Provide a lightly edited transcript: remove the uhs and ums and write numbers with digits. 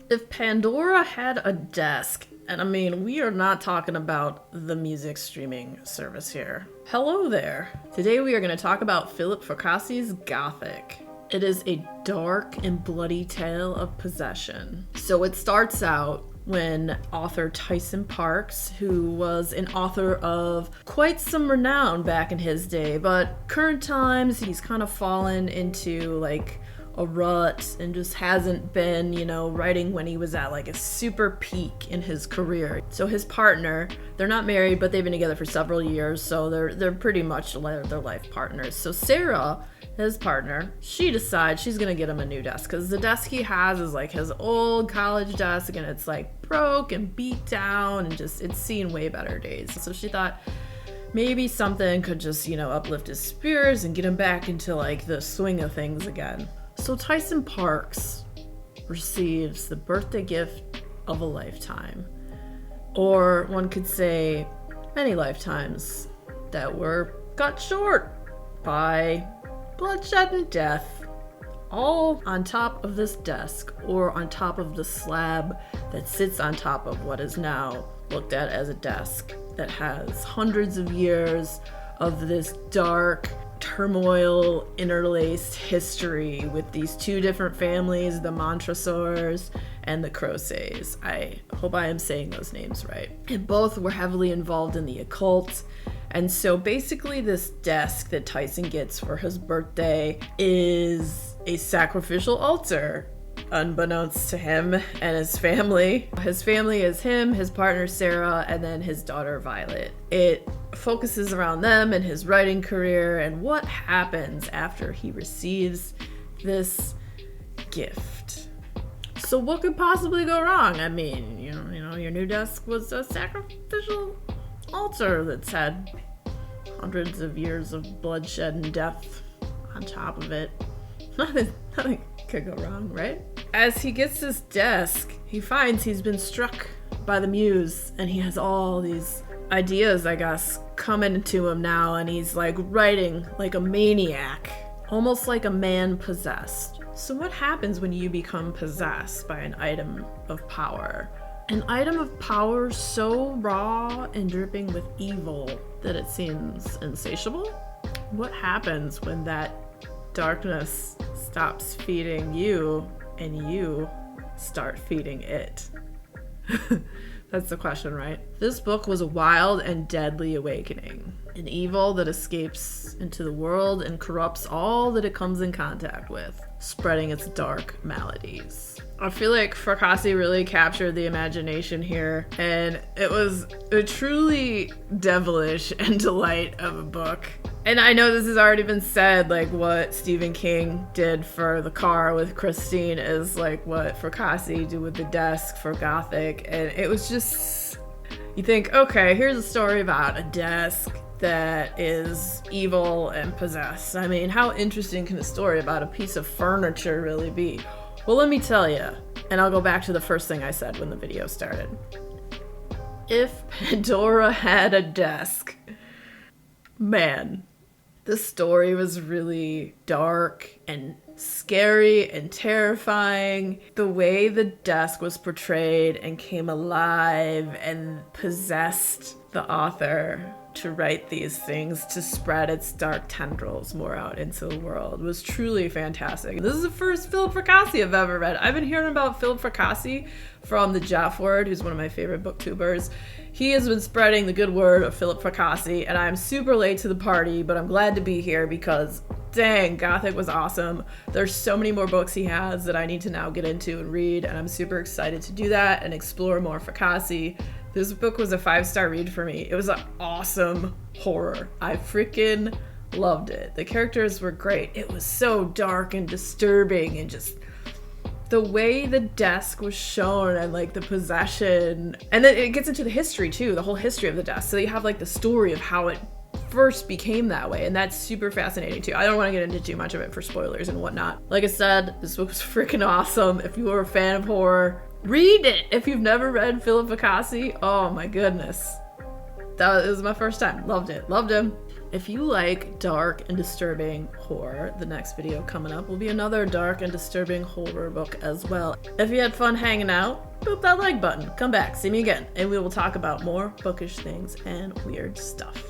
If Pandora had a desk, and I mean, we are not talking about the music streaming service here. Hello there. Today we are going to talk about Philip Fracassi's Gothic. It is a dark and bloody tale of possession. So it starts out when author Tyson Parks, who was an author of quite some renown back in his day, but current times he's kind of fallen into like a rut and just hasn't been, writing when he was at like a super peak in his career. So his partner, they're not married, but they've been together for several years, so they're pretty much their life partners. So Sarah, his partner, she decides she's gonna get him a new desk because the desk he has is like his old college desk and it's like broke and beat down and just it's seen way better days. So she thought maybe something could just, uplift his spirits and get him back into like the swing of things again. So Tyson Parks receives the birthday gift of a lifetime. Or one could say many lifetimes that were cut short by bloodshed and death, all on top of this desk or on top of the slab that sits on top of what is now looked at as a desk that has hundreds of years of this dark, turmoil interlaced history with these two different families, the Montresors and the Crozets. I hope I am saying those names right. And both were heavily involved in the occult. And so basically this desk that Tyson gets for his birthday is a sacrificial altar, unbeknownst to him and his family. His family is him, his partner Sarah, and then his daughter Violet. It focuses around them and his writing career and what happens after he receives this gift. So what could possibly go wrong? I mean, your new desk was a sacrificial altar that's had hundreds of years of bloodshed and death on top of it. Nothing could go wrong, right? As he gets this desk, he finds he's been struck by the muse and he has all these ideas, I guess, coming into him now, and he's like writing like a maniac, almost like a man possessed. So what happens when you become possessed by an item of power? An item of power so raw and dripping with evil that it seems insatiable? What happens when that darkness stops feeding you and you start feeding it? That's the question, right? This book was a wild and deadly awakening. An evil that escapes into the world and corrupts all that it comes in contact with, spreading its dark maladies. I feel like Fracassi really captured the imagination here, and it was a truly devilish and delight of a book. And I know this has already been said, like what Stephen King did for The Car with Christine is like what Fracassi did with the desk for Gothic. And it was just, you think, okay, here's a story about a desk that is evil and possessed. I mean, how interesting can a story about a piece of furniture really be? Well, let me tell you, and I'll go back to the first thing I said when the video started. If Pandora had a desk, man, this story was really dark and scary and terrifying. The way the desk was portrayed and came alive and possessed the author to write these things, to spread its dark tendrils more out into the world, was truly fantastic. This is the first Philip Fracassi I've ever read. I've been hearing about Philip Fracassi from the Jeff Word, who's one of my favorite booktubers. He has been spreading the good word of Philip Fracassi, and I'm super late to the party, but I'm glad to be here because dang, Gothic was awesome. There's so many more books he has that I need to now get into and read, and I'm super excited to do that and explore more Fracassi. This book was a 5-star read for me. It was an awesome horror. I freaking loved it. The characters were great. It was so dark and disturbing, and just the way the desk was shown and like the possession. And then it gets into the history too, the whole history of the desk. So you have like the story of how it first became that way, and that's super fascinating too. I don't want to get into too much of it for spoilers and whatnot. Like I said, this book was freaking awesome. If you are a fan of horror, read it. If you've never read Philip Fracassi, oh my goodness. That was my first time. Loved it. Loved him. If you like dark and disturbing horror, the next video coming up will be another dark and disturbing horror book as well. If you had fun hanging out, boop that like button, come back, see me again, and we will talk about more bookish things and weird stuff.